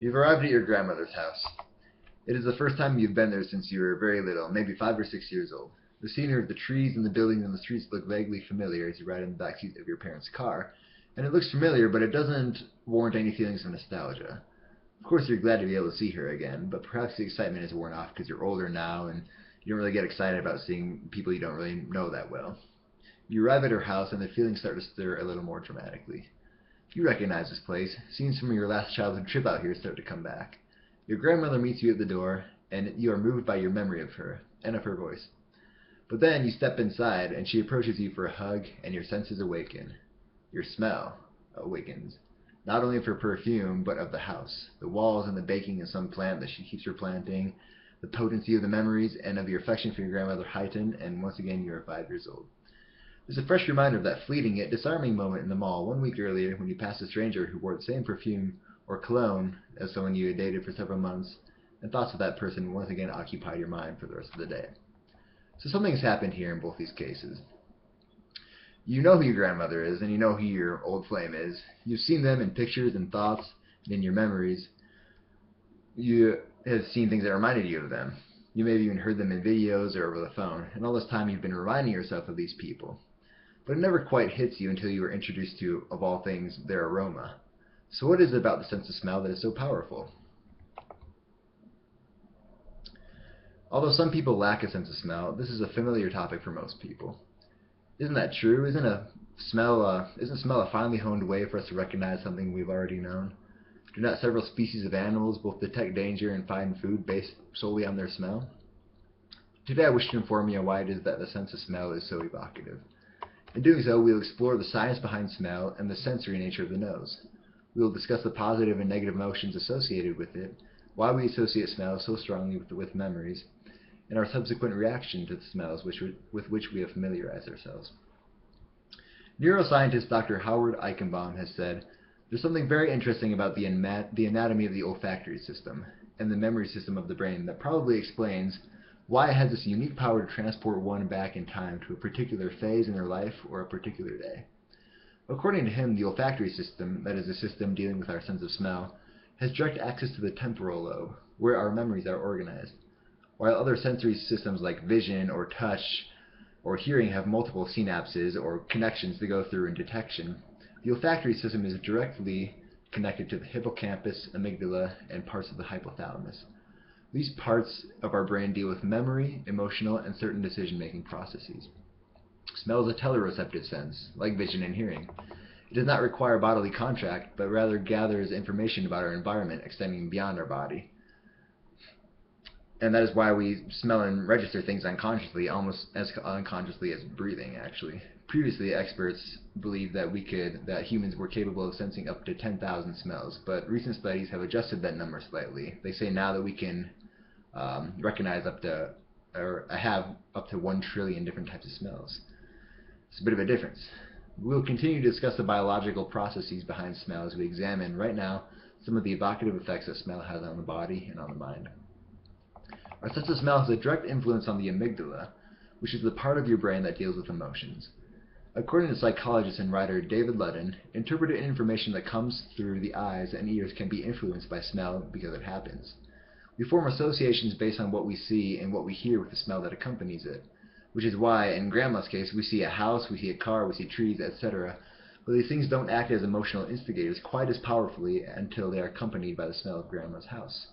You've arrived at your grandmother's house. It is the first time you've been there since you were very little, maybe 5 or 6 years old. The scenery of the trees and the buildings and the streets look vaguely familiar as you ride in the back seat of your parents' car, and it looks familiar, but it doesn't warrant any feelings of nostalgia. Of course, you're glad to be able to see her again, but perhaps the excitement is worn off because you're older now and you don't really get excited about seeing people you don't really know that well. You arrive at her house and the feelings start to stir a little more dramatically. You recognize this place. Scenes from your last childhood trip out here start to come back. Your grandmother meets you at the door, and you are moved by your memory of her, and of her voice. But then you step inside, and she approaches you for a hug, and your senses awaken. Your smell awakens, not only of her perfume, but of the house, the walls and the baking of some plant that she keeps replanting. The potency of the memories and of your affection for your grandmother heighten, and once again you are 5 years old. There's a fresh reminder of that fleeting yet disarming moment in the mall 1 week earlier when you passed a stranger who wore the same perfume or cologne as someone you had dated for several months, and thoughts of that person once again occupied your mind for the rest of the day. So something's happened here in both these cases. You know who your grandmother is, and you know who your old flame is. You've seen them in pictures and thoughts, and in your memories. You have seen things that reminded you of them. You may have even heard them in videos or over the phone, and all this time you've been reminding yourself of these people. But it never quite hits you until you are introduced to, of all things, their aroma. So what is it about the sense of smell that is so powerful? Although some people lack a sense of smell, this is a familiar topic for most people. Isn't that true? Isn't smell a finely honed way for us to recognize something we've already known? Do not several species of animals both detect danger and find food based solely on their smell? Today I wish to inform you why it is that the sense of smell is so evocative. In doing so, we will explore the science behind smell and the sensory nature of the nose. We will discuss the positive and negative emotions associated with it, why we associate smell so strongly with memories, and our subsequent reaction to the smells with which we have familiarized ourselves. Neuroscientist Dr. Howard Eichenbaum has said, "There's something very interesting about the anatomy of the olfactory system and the memory system of the brain that probably explains why it has this unique power to transport one back in time to a particular phase in their life or a particular day." According to him, the olfactory system, that is the system dealing with our sense of smell, has direct access to the temporal lobe, where our memories are organized. While other sensory systems like vision or touch or hearing have multiple synapses or connections to go through in detection, the olfactory system is directly connected to the hippocampus, amygdala, and parts of the hypothalamus. These parts of our brain deal with memory, emotional, and certain decision-making processes. Smell is a telereceptive sense, like vision and hearing. It does not require bodily contact, but rather gathers information about our environment extending beyond our body. And that is why we smell and register things unconsciously, almost as unconsciously as breathing, actually. Previously, experts believed that humans were capable of sensing up to 10,000 smells, but recent studies have adjusted that number slightly. They say now that we can recognize have up to 1 trillion different types of smells. It's a bit of a difference. We'll continue to discuss the biological processes behind smell as we examine, right now, some of the evocative effects that smell has on the body and on the mind. Our sense of smell has a direct influence on the amygdala, which is the part of your brain that deals with emotions. According to psychologist and writer David Ludden, interpreted information that comes through the eyes and ears can be influenced by smell because it happens. We form associations based on what we see and what we hear with the smell that accompanies it, which is why, in Grandma's case, we see a house, we see a car, we see trees, etc., but these things don't act as emotional instigators quite as powerfully until they are accompanied by the smell of Grandma's house.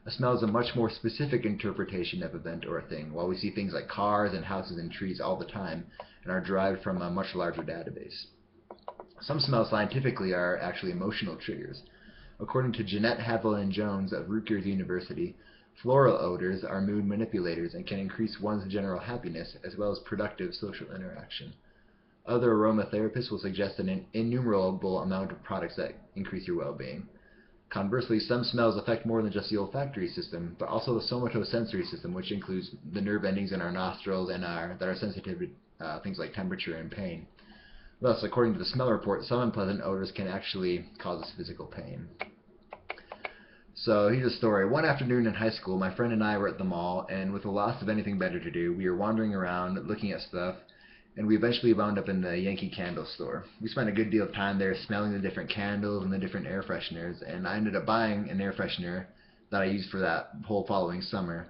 A smell is a much more specific interpretation of an event or a thing, while we see things like cars and houses and trees all the time and are derived from a much larger database. Some smells scientifically are actually emotional triggers. According to Jeanette Haviland-Jones of Rutgers University, floral odors are mood manipulators and can increase one's general happiness as well as productive social interaction. Other aromatherapists will suggest an innumerable amount of products that increase your well-being. Conversely, some smells affect more than just the olfactory system, but also the somatosensory system, which includes the nerve endings in our nostrils and that are sensitive to things like temperature and pain. Thus, according to the smell report, some unpleasant odors can actually cause us physical pain. So here's a story. One afternoon in high school, my friend and I were at the mall, and with the loss of anything better to do, we were wandering around, looking at stuff, and we eventually wound up in the Yankee Candle store. We spent a good deal of time there smelling the different candles and the different air fresheners, and I ended up buying an air freshener that I used for that whole following summer,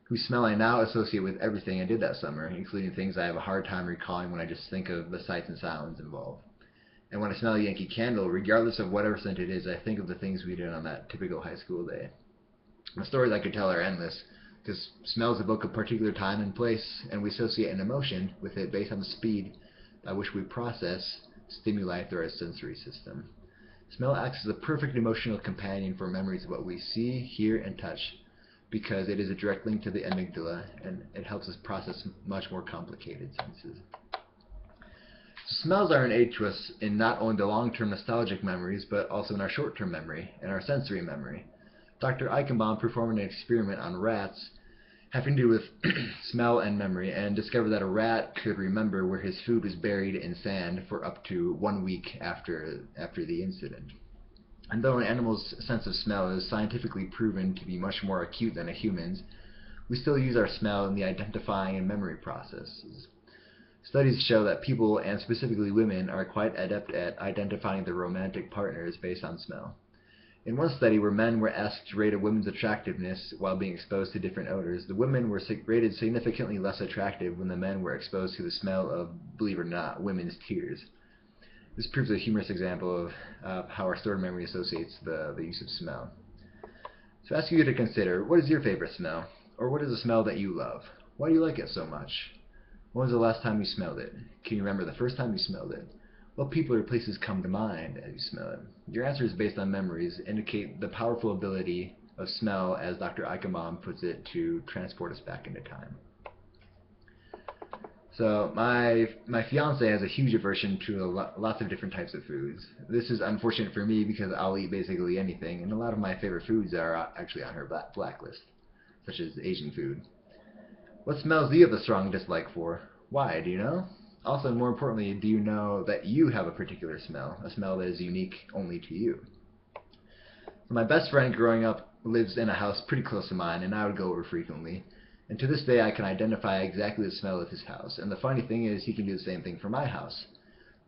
whose smell I now associate with everything I did that summer, including things I have a hard time recalling when I just think of the sights and sounds involved. And when I smell a Yankee Candle, regardless of whatever scent it is, I think of the things we did on that typical high school day. The stories I could tell are endless, because smells evoke a particular time and place, and we associate an emotion with it based on the speed by which we process stimuli through our sensory system. Smell acts as a perfect emotional companion for memories of what we see, hear, and touch, because it is a direct link to the amygdala, and it helps us process much more complicated senses. Smells are an aid to us in not only the long-term nostalgic memories, but also in our short-term memory and our sensory memory. Dr. Eichenbaum performed an experiment on rats having to do with smell and memory, and discovered that a rat could remember where his food was buried in sand for up to 1 week after the incident. And though an animal's sense of smell is scientifically proven to be much more acute than a human's, we still use our smell in the identifying and memory processes. Studies show that people, and specifically women, are quite adept at identifying their romantic partners based on smell. In one study where men were asked to rate a woman's attractiveness while being exposed to different odors, the women were rated significantly less attractive when the men were exposed to the smell of, believe it or not, women's tears. This proves a humorous example of how our stored memory associates the use of smell. So I ask you to consider, what is your favorite smell? Or what is a smell that you love? Why do you like it so much? When was the last time you smelled it? Can you remember the first time you smelled it? What people or places come to mind as you smell it? Your answers based on memories indicate the powerful ability of smell, as Dr. Eichenbaum puts it, to transport us back into time. So my fiance has a huge aversion to lots of different types of foods. This is unfortunate for me because I'll eat basically anything, and a lot of my favorite foods are actually on her blacklist, such as Asian food. What smells do you have a strong dislike for? Why, do you know? Also, more importantly, do you know that you have a particular smell, a smell that is unique only to you? So my best friend growing up lives in a house pretty close to mine, and I would go over frequently. And to this day, I can identify exactly the smell of his house. And the funny thing is, he can do the same thing for my house.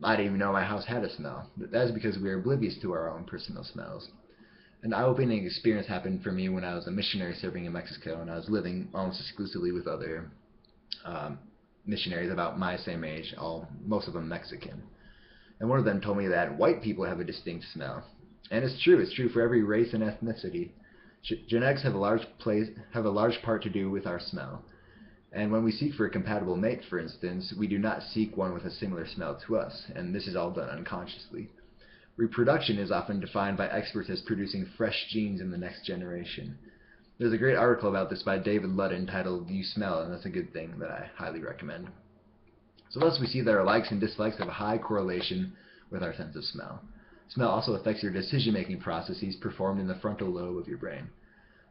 I didn't even know my house had a smell. That is because we are oblivious to our own personal smells. An eye-opening experience happened for me when I was a missionary serving in Mexico, and I was living almost exclusively with other missionaries about my same age, most of them Mexican. And one of them told me that white people have a distinct smell. And it's true for every race and ethnicity. Genetics have a large part to do with our smell. And when we seek for a compatible mate, for instance, we do not seek one with a similar smell to us, and this is all done unconsciously. Reproduction is often defined by experts as producing fresh genes in the next generation. There's a great article about this by David Ludden titled "You Smell," and that's a good thing that I highly recommend. So thus we see that our likes and dislikes have a high correlation with our sense of smell. Smell also affects your decision-making processes performed in the frontal lobe of your brain.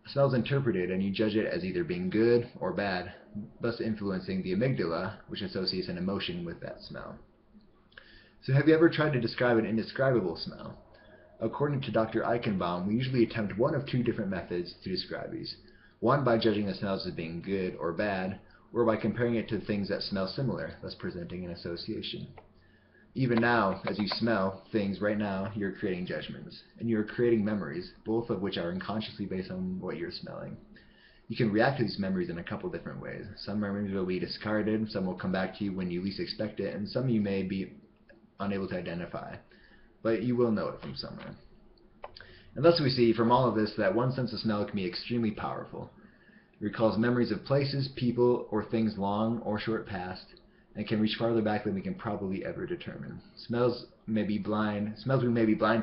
A smell is interpreted, and you judge it as either being good or bad, thus influencing the amygdala, which associates an emotion with that smell. So have you ever tried to describe an indescribable smell? According to Dr. Eichenbaum, we usually attempt one of two different methods to describe these. One by judging the smells as being good or bad, or by comparing it to things that smell similar, thus presenting an association. Even now, as you smell things right now, you're creating judgments, and you're creating memories, both of which are unconsciously based on what you're smelling. You can react to these memories in a couple different ways. Some memories will be discarded, some will come back to you when you least expect it, and some you may be unable to identify, but you will know it from somewhere. And thus we see from all of this that one sense of smell can be extremely powerful. It recalls memories of places, people, or things long or short past, and can reach farther back than we can probably ever determine. Smells we may be blind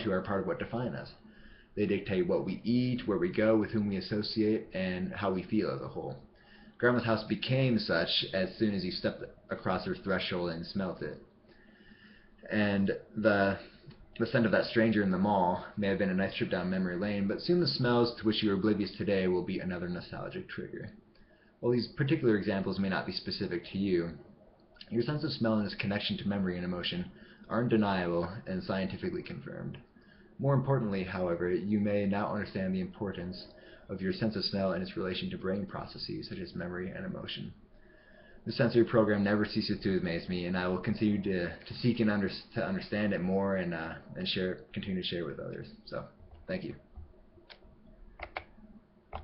to are part of what define us. They dictate what we eat, where we go, with whom we associate, and how we feel as a whole. Grandma's house became such as soon as you stepped across her threshold and smelt it. And the scent of that stranger in the mall may have been a nice trip down memory lane, but soon the smells to which you are oblivious today will be another nostalgic trigger. While these particular examples may not be specific to you, your sense of smell and its connection to memory and emotion are undeniable and scientifically confirmed. More importantly, however, you may now understand the importance of your sense of smell and its relation to brain processes such as memory and emotion. The sensory program never ceases to amaze me, and I will continue to seek and to understand it more and continue to share it with others. So, thank you.